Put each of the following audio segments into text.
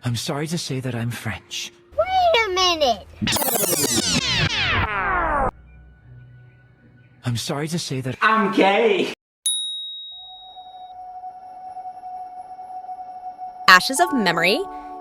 I'm sorry to say that I'm French. Wait a minute! I'm sorry to say that I'm gay! Ashes of Memory,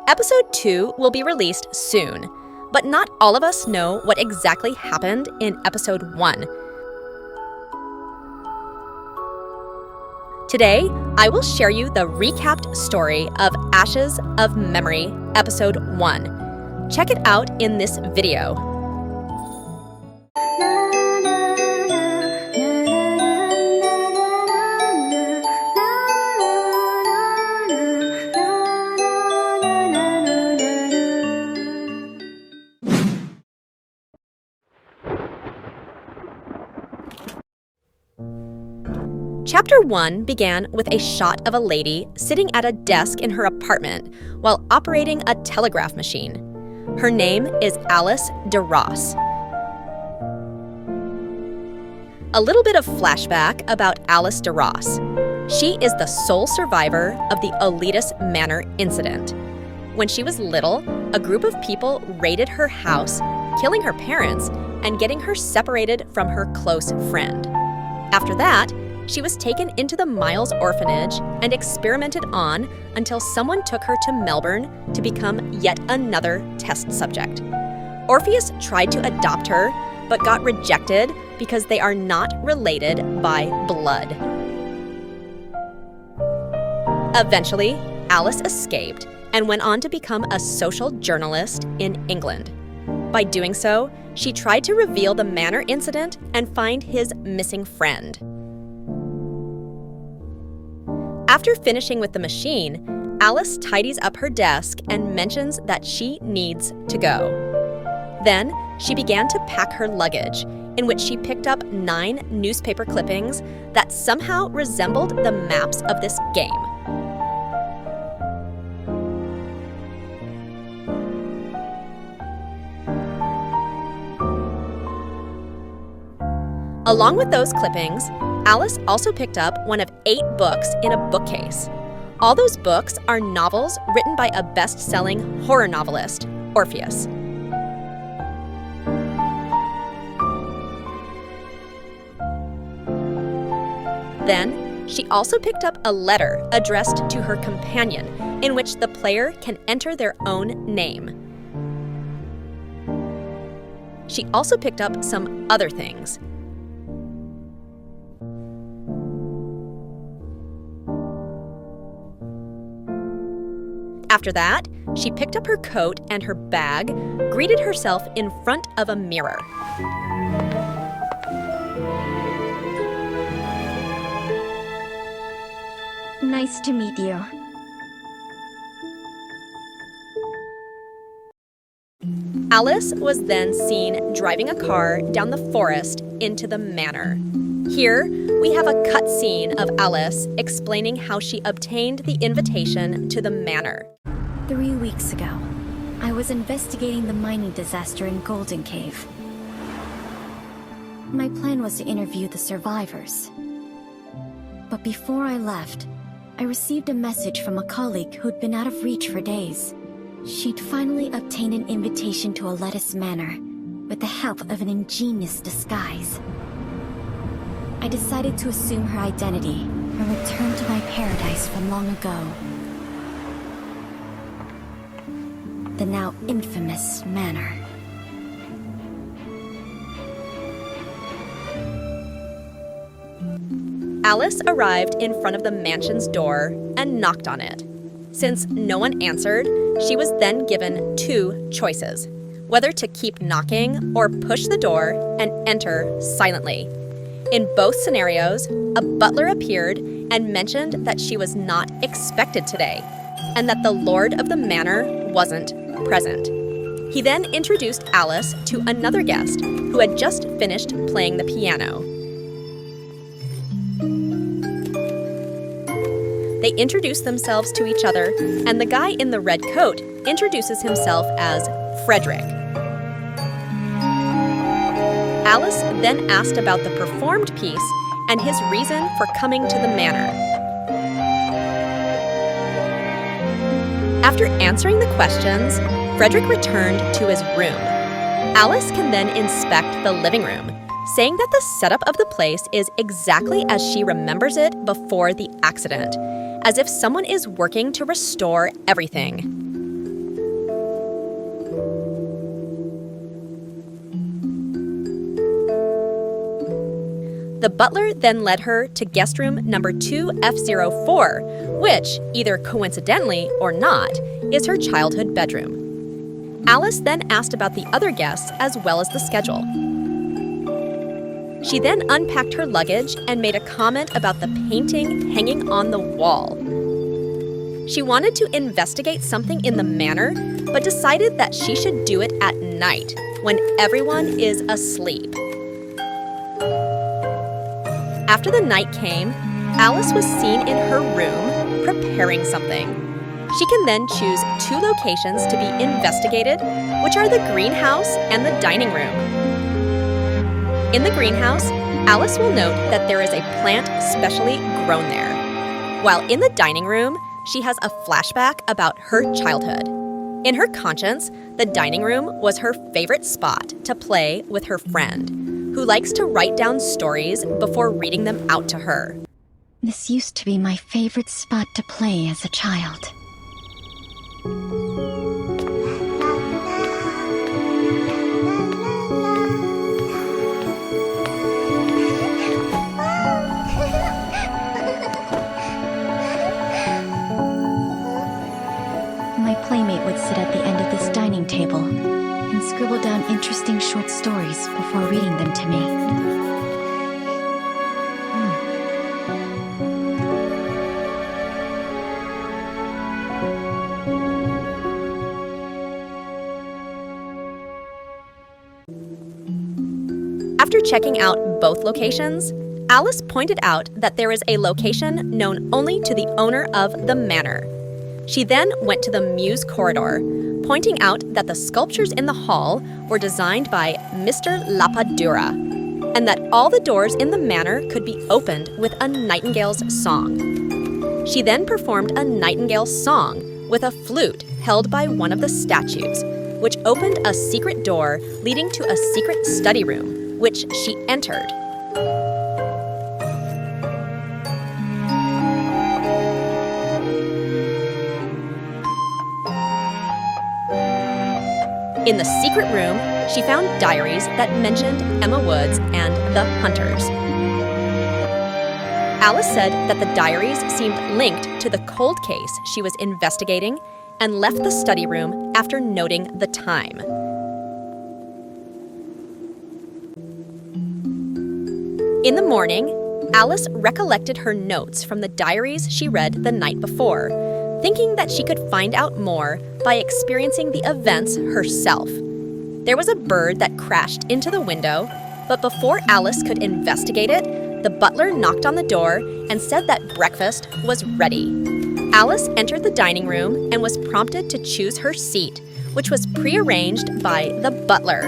Episode 2 will be released soon, but not all of us know what exactly happened in Episode 1. Today, I will share you the recapped story of Ashes of Memory, Episode 1. Check it out in this video. Chapter 1 began with a shot of a lady sitting at a desk in her apartment while operating a telegraph machine. Her name is Alice de Ross. A little bit of flashback about Alice de Ross. She is the sole survivor of the Elitist Manor incident. When she was little, a group of people raided her house, killing her parents and getting her separated from her close friend. After that, she was taken into the Miles orphanage and experimented on until someone took her to Melbourne to become yet another test subject. Orpheus tried to adopt her, but got rejected because they are not related by blood. Eventually, Alice escaped and went on to become a social journalist in England. By doing so, she tried to reveal the Manor incident and find his missing friend. After finishing with the machine, Alice tidies up her desk and mentions that she needs to go. Then, she began to pack her luggage, in which she picked up 9 newspaper clippings that somehow resembled the maps of this game. Along with those clippings, Alice also picked up one of 8 books in a bookcase. All those books are novels written by a best-selling horror novelist, Orpheus. Then, she also picked up a letter addressed to her companion, in which the player can enter their own name. She also picked up some other things. After that, she picked up her coat and her bag, greeted herself in front of a mirror. Nice to meet you. Alice was then seen driving a car down the forest into the manor. Here, we have a cutscene of Alice explaining how she obtained the invitation to the manor. 3 weeks ago, I was investigating the mining disaster in Golden Cave. My plan was to interview the survivors. But before I left, I received a message from a colleague who'd been out of reach for days. She'd finally obtained an invitation to Elitist Manor with the help of an ingenious disguise. I decided to assume her identity and return to my paradise from long ago. The now infamous manor. Alice arrived in front of the mansion's door and knocked on it. Since no one answered, she was then given 2 choices: whether to keep knocking or push the door and enter silently. In both scenarios, a butler appeared and mentioned that she was not expected today, and that the lord of the manor wasn't present. He then introduced Alice to another guest who had just finished playing the piano. They introduce themselves to each other, and the guy in the red coat introduces himself as Frederick. Alice then asked about the performed piece and his reason for coming to the manor. After answering the questions, Frederick returned to his room. Alice can then inspect the living room, saying that the setup of the place is exactly as she remembers it before the accident, as if someone is working to restore everything. The butler then led her to guest room number 2F04, which, either coincidentally or not, is her childhood bedroom. Alice then asked about the other guests as well as the schedule. She then unpacked her luggage and made a comment about the painting hanging on the wall. She wanted to investigate something in the manor, but decided that she should do it at night, when everyone is asleep. After the night came, Alice was seen in her room preparing something. She can then choose 2 locations to be investigated, which are the greenhouse and the dining room. In the greenhouse, Alice will note that there is a plant specially grown there. While in the dining room, she has a flashback about her childhood. In her conscience, the dining room was her favorite spot to play with her friend, who likes to write down stories before reading them out to her. This used to be my favorite spot to play as a child. My playmate would sit at the end of this dining table and scribble down interesting short stories before reading them to me. After checking out both locations, Alice pointed out that there is a location known only to the owner of the manor. She then went to the Muse corridor, pointing out that the sculptures in the hall were designed by Mr. Lapadura, and that all the doors in the manor could be opened with a nightingale's song. She then performed a nightingale song with a flute held by one of the statues, which opened a secret door leading to a secret study room, which she entered. In the secret room, she found diaries that mentioned Emma Woods and the Hunters. Alice said that the diaries seemed linked to the cold case she was investigating and left the study room after noting the time. In the morning, Alice recollected her notes from the diaries she read the night before, thinking that she could find out more by experiencing the events herself. There was a bird that crashed into the window, but before Alice could investigate it, the butler knocked on the door and said that breakfast was ready. Alice entered the dining room and was prompted to choose her seat, which was prearranged by the butler.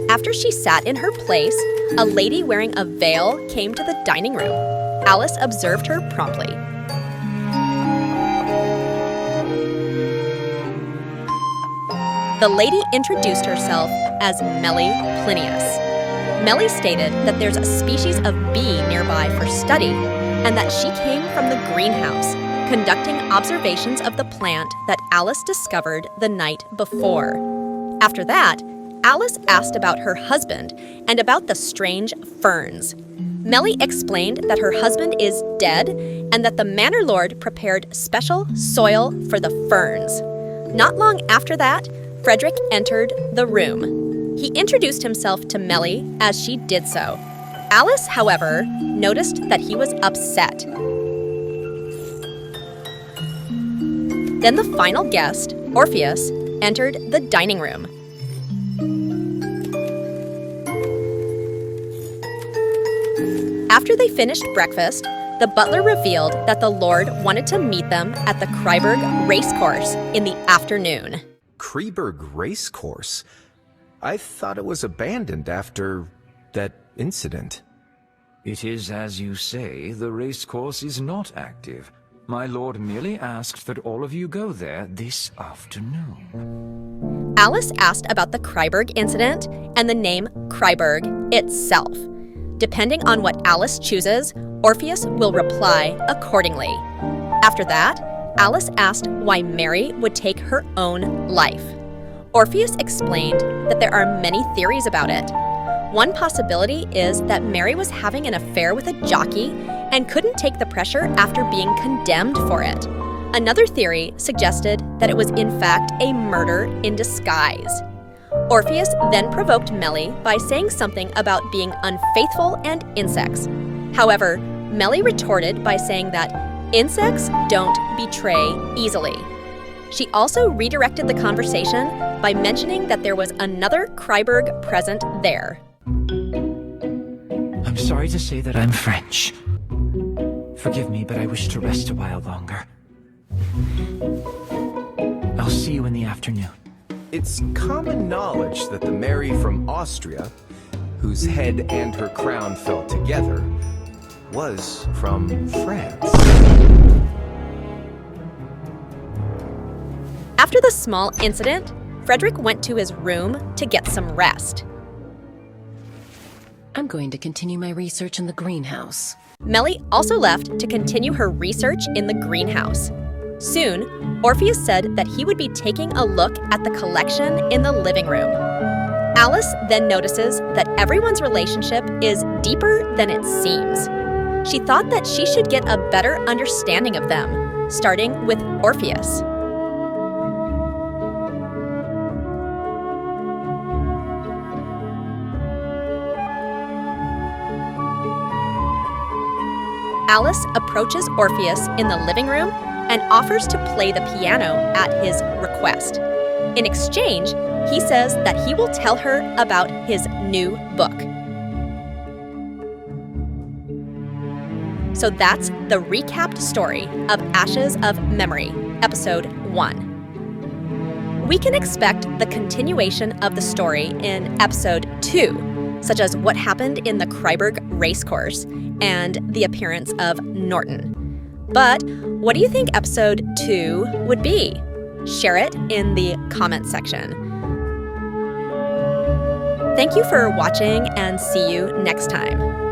After she sat in her place, a lady wearing a veil came to the dining room. Alice observed her promptly. The lady introduced herself as Melly Plinius. Melly stated that there's a species of bee nearby for study and that she came from the greenhouse, conducting observations of the plant that Alice discovered the night before. After that, Alice asked about her husband and about the strange ferns. Melly explained that her husband is dead and that the manor lord prepared special soil for the ferns. Not long after that, Frederick entered the room. He introduced himself to Melly as she did so. Alice, however, noticed that he was upset. Then the final guest, Orpheus, entered the dining room. After they finished breakfast, the butler revealed that the Lord wanted to meet them at the Kryberg racecourse in the afternoon. Kryberg racecourse? I thought it was abandoned after that incident. It is as you say, the racecourse is not active. My lord merely asked that all of you go there this afternoon. Alice asked about the Kryberg incident and the name Kryberg itself. Depending on what Alice chooses, Orpheus will reply accordingly. After that, Alice asked why Mary would take her own life. Orpheus explained that there are many theories about it. One possibility is that Mary was having an affair with a jockey and couldn't take the pressure after being condemned for it. Another theory suggested that it was in fact a murder in disguise. Orpheus then provoked Melly by saying something about being unfaithful and insects. However, Melly retorted by saying that insects don't betray easily. She also redirected the conversation by mentioning that there was another Kryberg present there. I'm sorry to say that I'm French. Forgive me, but I wish to rest a while longer. I'll see you in the afternoon. It's common knowledge that the Mary from Austria, whose head and her crown fell together, was from France. After the small incident, Frederick went to his room to get some rest. I'm going to continue my research in the greenhouse. Melly also left to continue her research in the greenhouse. Soon, Orpheus said that he would be taking a look at the collection in the living room. Alice then notices that everyone's relationship is deeper than it seems. She thought that she should get a better understanding of them, starting with Orpheus. Alice approaches Orpheus in the living room and offers to play the piano at his request. In exchange, he says that he will tell her about his new book. So that's the recapped story of Ashes of Memory, Episode 1. We can expect the continuation of the story in Episode 2, such as what happened in the Kryberg racecourse and the appearance of Norton. But what do you think Episode 2 would be? Share it in the comment section. Thank you for watching and see you next time.